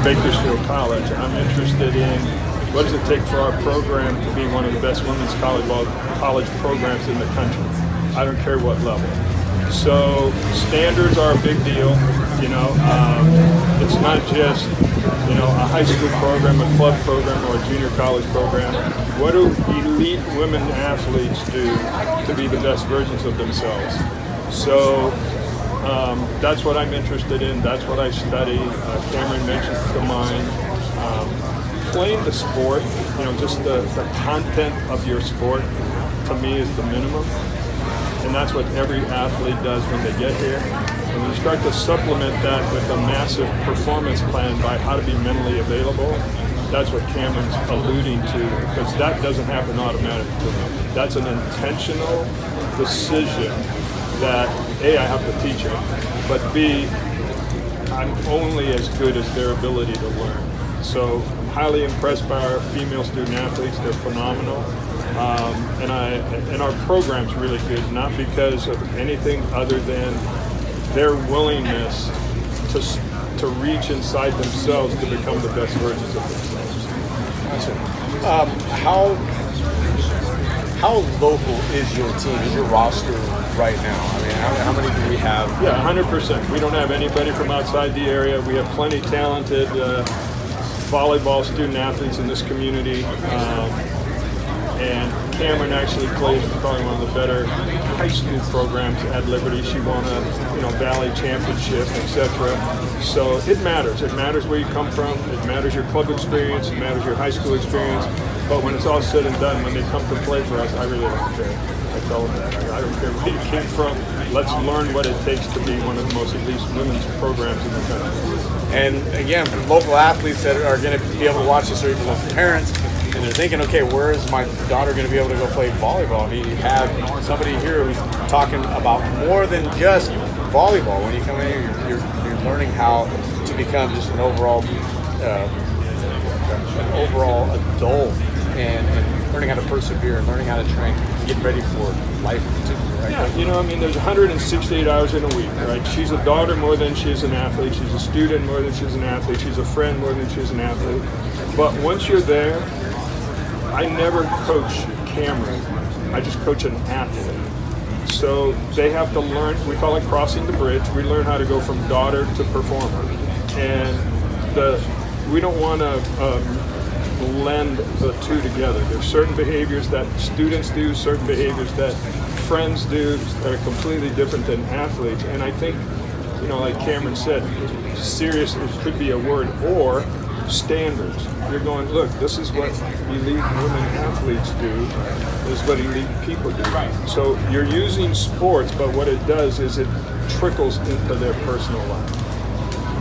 Bakersfield College. I'm interested in what does it take for our program to be one of the best women's college programs in the country. I don't care what level. So standards are a big deal. You know, it's not just, you know, a high school program, a club program, or a junior college program. What do elite women athletes do to be the best versions of themselves? So that's what I'm interested in. That's what I study. Cameron mentions the mind. Playing the sport, you know, just the content of your sport, to me, is the minimum. And that's what every athlete does when they get here. And when you start to supplement that with a massive performance plan by how to be mentally available, that's what Cameron's alluding to, because that doesn't happen automatically. That's an intentional decision that, A, I have to teach them, but B, I'm only as good as their ability to learn. So I'm highly impressed by our female student athletes. They're phenomenal. And our program's really good, not because of anything other than their willingness to reach inside themselves to become the best versions of themselves. How local is your team? Is your roster right now? I mean, how many do we have? Yeah, 100%. We don't have anybody from outside the area. We have plenty talented volleyball student athletes in this community. And Cameron actually plays for probably one of the better high school programs at Liberty. She won a Valley championship, etc. So it matters. It matters where you come from. It matters your club experience. It matters your high school experience. But when it's all said and done, when they come to play for us, I really don't care. I tell them that. I don't care where you came from. Let's learn what it takes to be one of the most elite women's programs in the country. And again, for local athletes that are going to be able to watch this, or even local parents, and they're thinking, okay, where is my daughter going to be able to go play volleyball? I mean, you have somebody here who's talking about more than just volleyball. When you come in here, you're learning how to become just an overall adult, and learning how to persevere, and learning how to train, and get ready for life in particular, right? Yeah, you know, I mean, there's 168 hours in a week, right? She's a daughter more than she's an athlete. She's a student more than she's an athlete. She's a friend more than she's an athlete. But once you're there, I never coach Cameron. I just coach an athlete. So they have to learn, we call it crossing the bridge. We learn how to go from daughter to performer. And we don't want to blend the two together. There's certain behaviors that students do, certain behaviors that friends do that are completely different than athletes. And I think, you know, like Cameron said, serious, it could be a word, or standards. You're going, look, this is what elite women athletes do, this is what elite people do. So you're using sports, but what it does is it trickles into their personal life.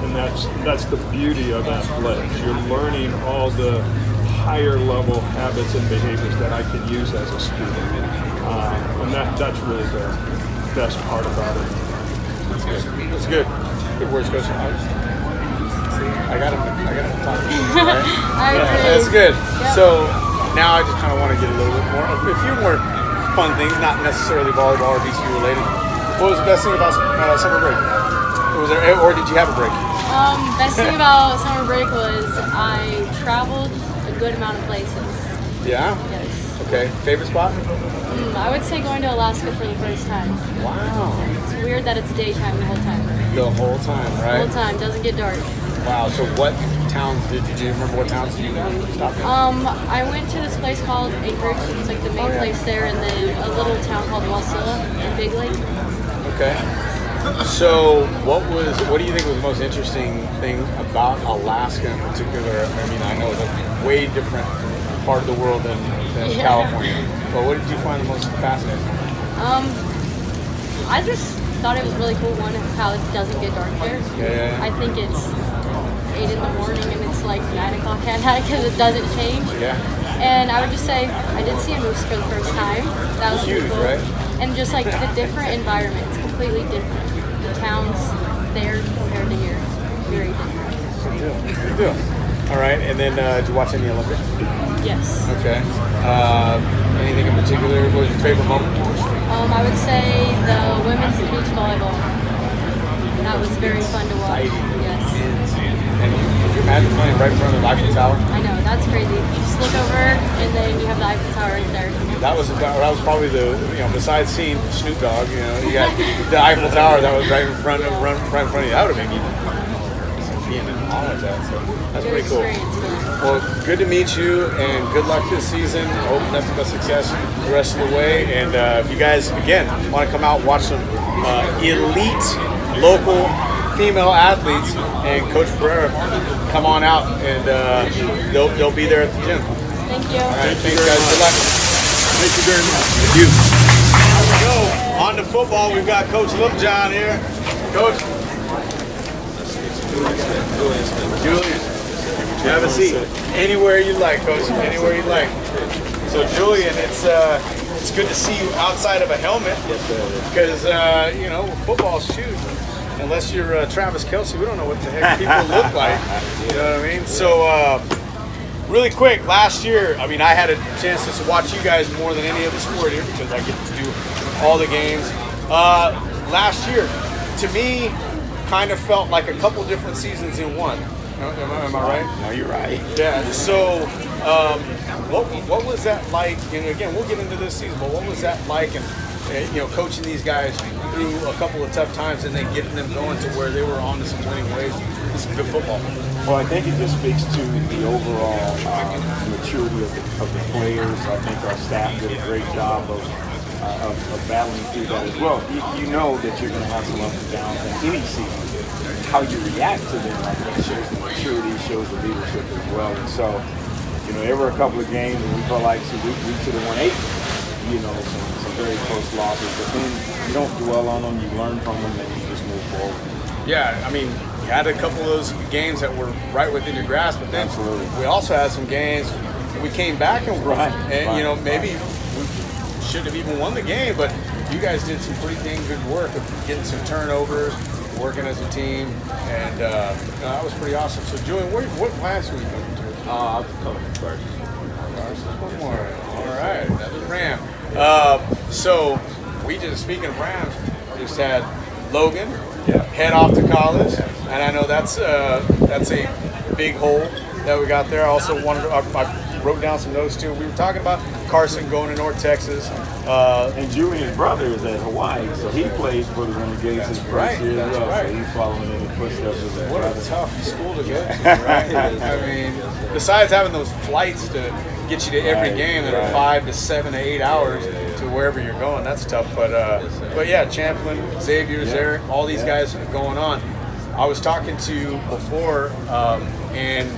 And that's the beauty of athletics. You're learning all the higher level habits and behaviors that I can use as a student. And that's really the best part about it. That's good. That's good. Good words, Coach. I got him to talk to you, right? That's good. Yep. So now I just kind of want to get a little bit more, a few more fun things, not necessarily volleyball or BC related. What was the best thing about summer break? Or did you have a break? Best thing about summer break was I traveled a good amount of places. Yeah? Yes. Okay. Favorite spot? I would say going to Alaska for the first time. Wow. It's weird that it's daytime the whole time. The whole time, right? The whole time. Doesn't get dark. Wow. So what towns do you remember? What towns did you stop in? I went to this place called Anchorage. It's like the main place there, and then a little town called Wasilla in Big Lake. Okay. So what do you think was the most interesting thing about Alaska in particular? I mean, I know it's a way different part of the world than California. But what did you find the most fascinating? I just thought it was really cool, one, how it doesn't get dark there. Yeah. I think it's 8 in the morning and it's like 9 o'clock at night because it doesn't change. Yeah. And I would just say I did see a moose for the first time. That was huge, cool. right? And just like the different environment, it's completely different. The towns there compared to here, very different. Good deal. All right, and then did you watch any Olympics? Yes. Okay. Anything in particular? What was your favorite moment? I would say the women's beach volleyball. That was very fun to watch. Yes. And imagine playing right in front of the Eiffel Tower? I know, that's crazy. You just look over and then you have the Eiffel Tower right there. That was probably the, besides seeing Snoop Dogg, you got the Eiffel Tower that was right in front of you. That would have made me being in awe of that. So that's pretty cool. Well, good to meet you, and good luck this season. I hope nothing but success the rest of the way. And if you guys, again, want to come out and watch some elite local female athletes and Coach Pereira, come on out, and they'll be there at the gym. Thank you. All right, thanks guys. Good luck. Thank you very much. Thank you. So, on to football, we've got Coach Littlejohn here. Coach. Julian. Have a seat. Anywhere you like, Coach. Anywhere you like. So, Julian, it's good to see you outside of a helmet, because football, shoot, unless you're Travis Kelce, we don't know what the heck people look like. You know what I mean? So, really quick, last year, I had a chance to watch you guys more than any other sport here, because I get to do all the games. Last year, to me, kind of felt like a couple different seasons in one. Am I right? No, you're right. Yeah. So, what was that like? And again, we'll get into this season, but what was that like? And coaching these guys through a couple of tough times, and then getting them going to where they were on to some winning ways. This is good football. Well, I think it just speaks to the overall maturity of the players. I think our staff did a great job of battling through that as well. You know that you're going to have some ups and downs in any season. How you react to them, I think, shows the maturity, shows the leadership as well. And so, there were a couple of games and we felt like we should have won 8. Some very close losses, but then you don't dwell on them, you learn from them, and you just move forward. Yeah, you had a couple of those games that were right within your grasp, but then we also had some games we came back and maybe we shouldn't have even won the game, but you guys did some pretty dang good work of getting some turnovers, working as a team, and that was pretty awesome. So, Julian, what class were you coming to? I'll come first. One more. All right, that was Ram. So, speaking of Rams, we just had Logan head off to college, and I know that's a big hole that we got there. I also I wrote down some notes too. We were talking about Carson going to North Texas. And Julian's brother is at Hawaii, so he plays for the Renegades his first year as well. So he's following in the footsteps of that. What a tough school to get to, right? Besides having those flights to get you to every game that are 5 to 7 to 8 hours to wherever you're going, that's tough. But yeah, Champlin, Xavier's there, all these guys going on. I was talking to you before, and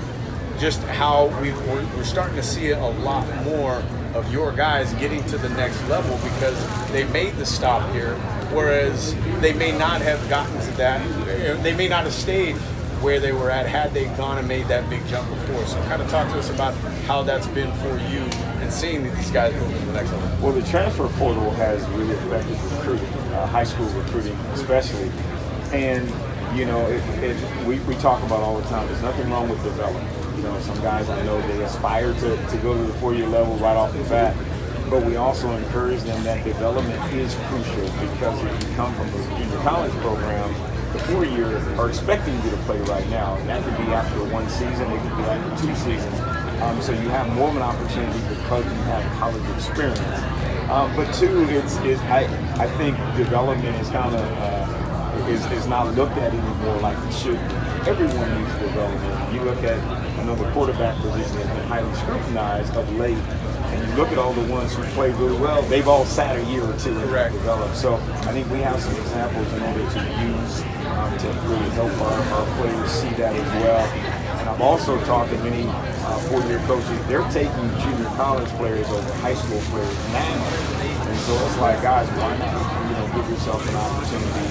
just how we're starting to see a lot more of your guys getting to the next level because they made the stop here, whereas they may not have gotten to that. They may not have stayed where they were at had they gone and made that big jump before. So kind of talk to us about how that's been for you and seeing these guys move to the next level. Well, the transfer portal has really affected recruiting, high school recruiting especially. And, we talk about all the time, there's nothing wrong with development. Some guys I know, they aspire to go to the 4-year level right off the bat, but we also encourage them that development is crucial because if you come from the junior college program, the 4 years are expecting you to play right now, and that could be after 1 season, it could be after 2 seasons. So you have more of an opportunity because you have college experience. But 2, I think development is kind of is not looked at anymore like it should be. Everyone needs development. You look at the quarterback position has been highly scrutinized of late, and you look at all the ones who play really well, they've all sat a year or 2 and developed. So I think we have some examples in order to use to really help our players see that as well. And I've also talked to many 4-year coaches. They're taking junior college players over high school players now. And so it's like, guys, why not give yourself an opportunity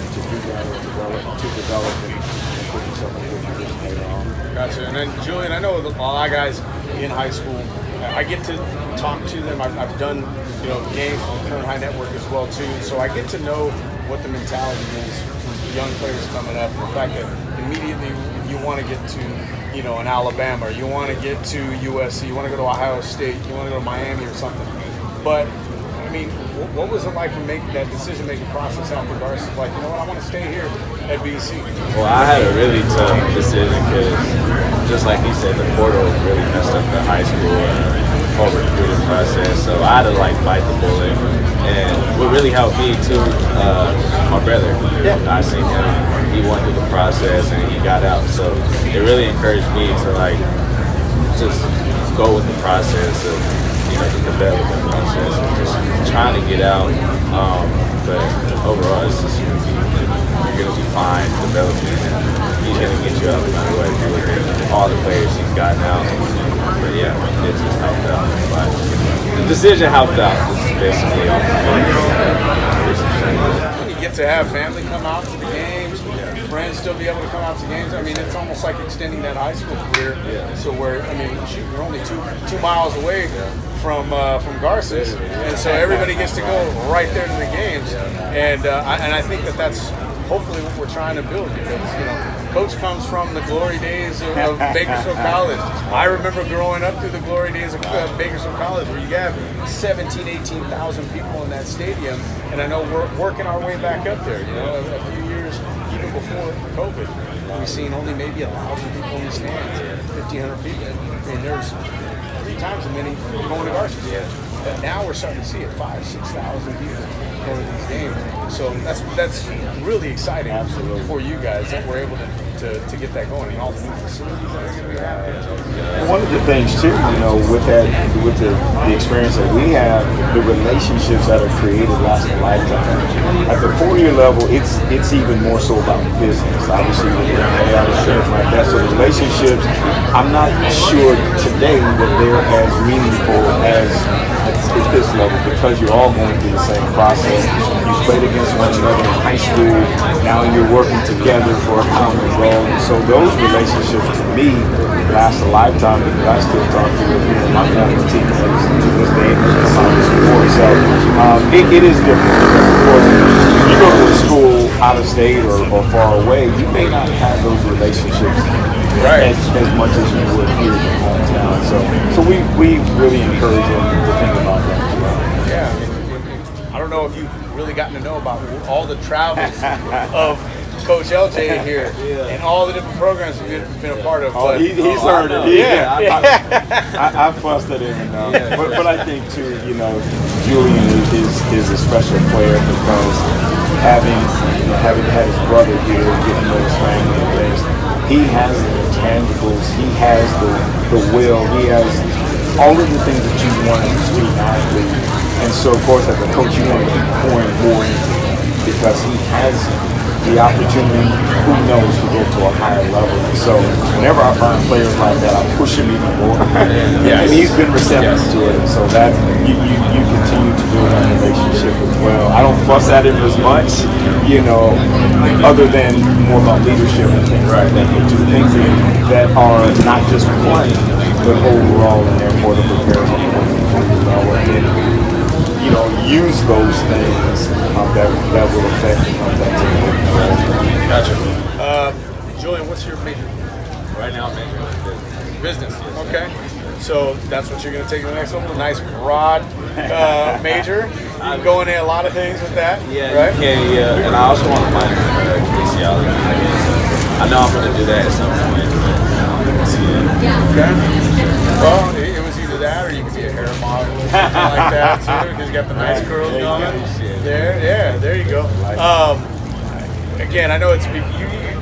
to do that or to develop and put yourself in a good position later on. Gotcha. And then, Julian, I know a lot of guys in high school, I get to talk to them. I've done games on the Current High Network as well, too. So I get to know what the mentality is for young players coming up. And the fact that immediately you want to get to an Alabama, you want to get to USC, you want to go to Ohio State, you want to go to Miami or something. But I mean, what was it like to make that decision-making process after Garcia? Like, you know what, I want to stay here at BC. Well, I had a really tough decision because, just like he said, the portal really messed up the high school whole recruiting process. So I had to like bite the bullet. And what really helped me too, my brother. I seen him. He went through the process and he got out. So it really encouraged me to like just go with the process of, you know, the development process and just trying to get out. But overall, it's just you're gonna be fine developing. He's gonna get you out no matter what. You look at all the players he's gotten out. But yeah, it just helped out. But the decision helped out. It's basically all. You get to have family come out to the games, friends still be able to come out to games. I mean, it's almost like extending that high school career. So where, I mean, shoot, you're only two miles away from Garces, and so everybody gets to go right there to the games. And I think that's hopefully what we're trying to build, because, you know, Coach comes from the glory days of Bakersfield College. I remember growing up through the glory days of Bakersfield College, where you have 17,000, 18,000 people in that stadium, and I know we're working our way back up there. You know, a few years even before COVID, we've seen only maybe 1,000 people in the stands, 1,500 people. I mean, there's 3 times as many going to varsity. But now we're starting to see it 5,000, 6,000 people going to these games. So that's really exciting for you guys that we're able to get that going, and all the new facilities that are going to be happening. One of the things too, you know, with the experience that we have, the relationships that are created last a lifetime. At the 4-year level, it's even more so about business. Obviously, with the things like that. So the relationships, I'm not sure today that they're as meaningful as at this level, because you're all going through the same process. You played against one another in high school. Now you're working together for a common goal. And so those relationships, to me, last a lifetime, because I still talk to my former teammates to this day and come out of support. So it is different. Of course, you go to a school out of state or far away, you may not have those relationships as much as you would here in your hometown. So we really encourage them to think about that as well. Yeah, I don't know if you've really gotten to know about all the travels of Coach LJ here and all the different programs we've been a part of. But, he's heard it. I fussed at him, but I think too, you know, Julian is a special player because having had his brother here, getting to know his family and things, he has the intangibles, he has the will, he has all of the things that you want as a student athlete. And so, of course, as a coach, you want to keep pouring more into him because he has the opportunity, who knows, to go to a higher level. And so whenever I find players like that, I push him even more. And he's been receptive to it. So that you continue to build that relationship as well. I don't fuss at him as much, you know, other than more about leadership and things like that. But two things that are not just playing, but overall, and therefore to prepare him for the you know, use those things that will affect that team. Gotcha. Julian, what's your major? Right now, I'm majoring in business. Okay. So that's what you're going to take to the next level? A nice broad major. You can go into a lot of things with that. Right? Yeah. And I also want to minor in kinesiology. I know I'm going to do that at some point. Okay. Well, it was either that or you could be a hair model or something like that too, because you got the nice curls going. There you go. Again, I know you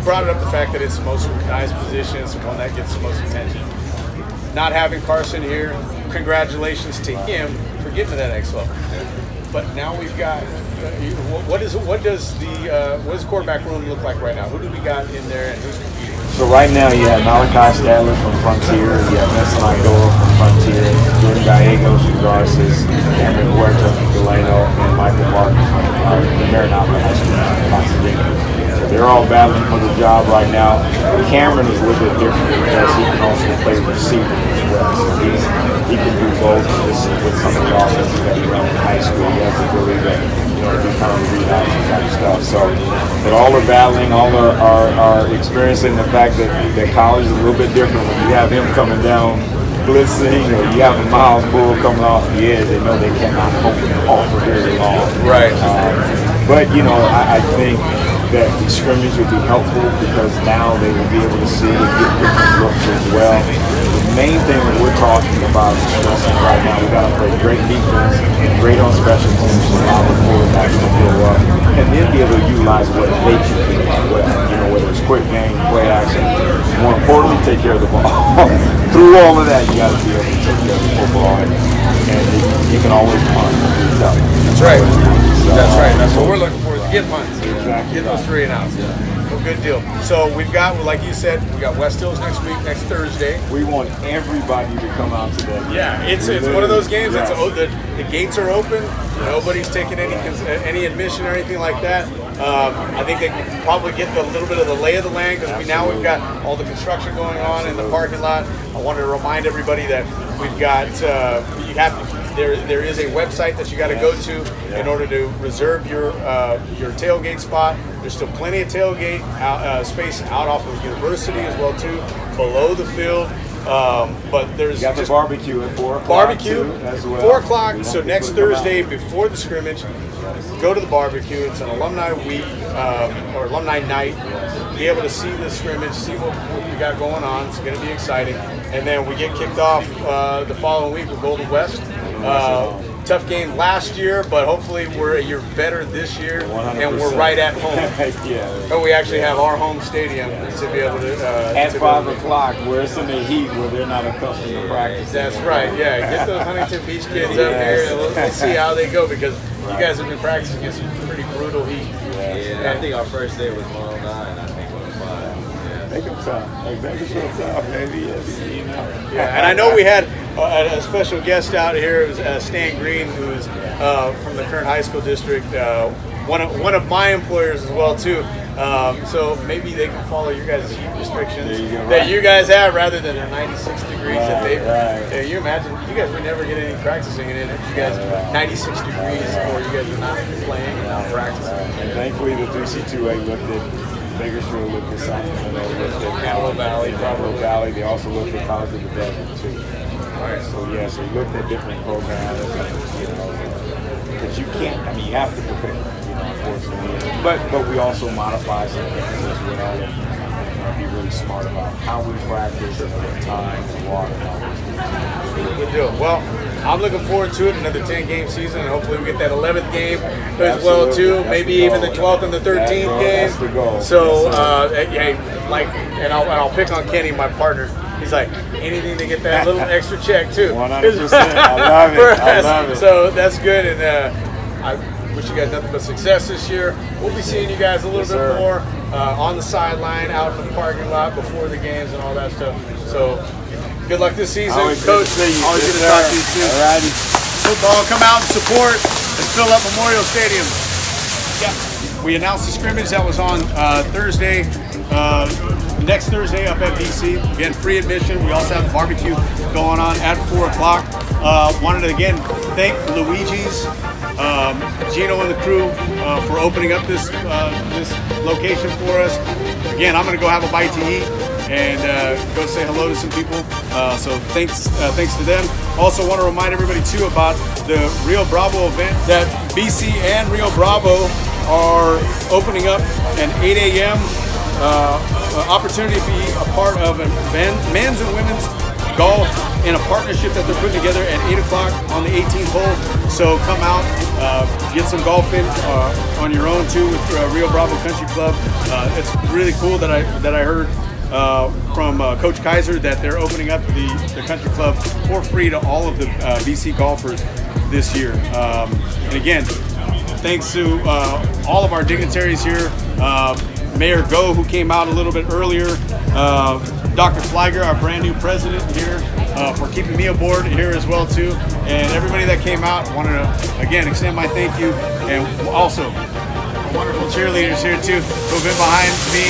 brought it up, the fact that it's the most recognized position, it's the one that gets the most attention. Not having Carson here, congratulations to him for getting to that next level. But now we've got what does the quarterback room look like right now? Who do we got in there and who's competing? So right now you have Malachi Stadler from Frontier, you have Nelson Igoa from Frontier, Jordan Gallegos from Garces, Cameron Huerta from Delano, and Michael Martin from the Maranatha High School in Pasadena. So they're all battling for the job right now. Cameron is a little bit different because he can also play receiver as well. So he can do both with some of the offenses that he ran in high school. He has the ability to, you know, do kind of readouts and kind of stuff. So, but all are battling, all are experiencing the fact that college is a little bit different when you have him coming down blitzing or you have a Miles bull coming off the edge, they know they cannot hold for very long. Right. But you know, I think that the scrimmage will be helpful because now they will be able to see and get different looks as well. The main thing that we're talking about is stressing right now, we got to play great defense, great on special teams, so allow the quarterbacks to fill up, and then be able to utilize what they can do well. You know, whether it's quick game, play action, more importantly, take care of the ball. Through all of that, you got to be able to take care of the football, and you can always punt. That's right. That's right. That's what we're looking for, is to get punts. Exactly. Get those 3 and outs. Well, good deal. So we've got, like you said, we got West Hills next week, next Thursday. We want everybody to come out to that. Yeah, it's one of those games. It's the gates are open. Nobody's taking any admission or anything like that. I think they can probably get a little bit of the lay of the land because we've got all the construction going on in the parking lot. I wanted to remind everybody that we've got there is a website that you got to go to in order to reserve your tailgate spot. There's still plenty of tailgate space out off of University as well too, below the field. But there's got the barbecue at 4 o'clock. Barbecue as well. 4 o'clock. So next Thursday before the scrimmage, go to the barbecue. It's an alumni week or alumni night. Be able to see the scrimmage, see what we got going on. It's going to be exciting. And then we get kicked off the following week with Golden West. Tough game last year, but hopefully we're a year better this year, 100%. And we're right at home. Yeah. But we actually have our home stadium to be able to at 5 o'clock, where it's in the heat, where they're not accustomed to practice. That's right. Yeah, get those Huntington Beach kids up here, and let's see how they go because you guys have been practicing against some pretty brutal heat. Yeah, I think our first day was 109. I think 105. Make them tough. Like Bakersfield tough, maybe. Yes, you know. Yeah, and I know we had a special guest out here. It was Stan Green, who's from the current high school district. One of my employers as well too. So maybe they can follow your guys' heat restrictions that you guys have rather than the 96 degrees that they. Yeah, you imagine you guys would never get any practicing in it if you guys 96 degrees or you guys are not playing and not practicing. And thankfully the 3C2A looked at Bakersfield, looked at Sacramento, looked at Antelope Valley. They also looked at College of the Desert too. So yeah, so we looked at different programs, you know, because you can't. I mean, you have to prepare, you know, unfortunately. But we also modify some things as well, and be really smart about how we practice and the time and water. Good deal. Well, I'm looking forward to it. Another 10-game season, and hopefully we get that 11th game as well too. Maybe even the 12th and the 13th game. That's the goal. So, hey, like, and I'll pick on Kenny, my partner. He's like, anything to get that little extra check too. 100%. I love it. I love it. So that's good, and I wish you guys nothing but success this year. We'll be seeing you guys a little bit more on the sideline, out in the parking lot before the games and all that stuff. So good luck this season, Coach. Always good to talk to you too. Alrighty. Football, come out and support and fill up Memorial Stadium. Yeah. We announced the scrimmage that was on Thursday. Next Thursday up at BC. Again, free admission. We also have a barbecue going on at 4 o'clock. Wanted to again thank Luigi's, Gino and the crew for opening up this location for us. Again, I'm going to go have a bite to eat and go say hello to some people. So thanks to them. Also want to remind everybody too about the Rio Bravo event that BC and Rio Bravo are opening up at 8 a.m. Opportunity to be a part of a men's and women's golf in a partnership that they're putting together at 8 o'clock on the 18th hole. So come out, get some golf in on your own too with Rio Bravo Country Club. It's really cool that I heard from Coach Kaiser that they're opening up the country club for free to all of the BC golfers this year. And again, thanks to all of our dignitaries here. Mayor Go, who came out a little bit earlier, Dr. Flieger, our brand new president here, for keeping me aboard here as well too, and everybody that came out. Wanted to again extend my thank you, and also wonderful cheerleaders here too who've been behind me,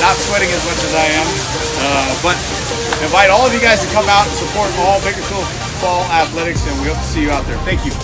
not sweating as much as I am, but invite all of you guys to come out and support all Bakersfield fall athletics, and we hope to see you out there. Thank you.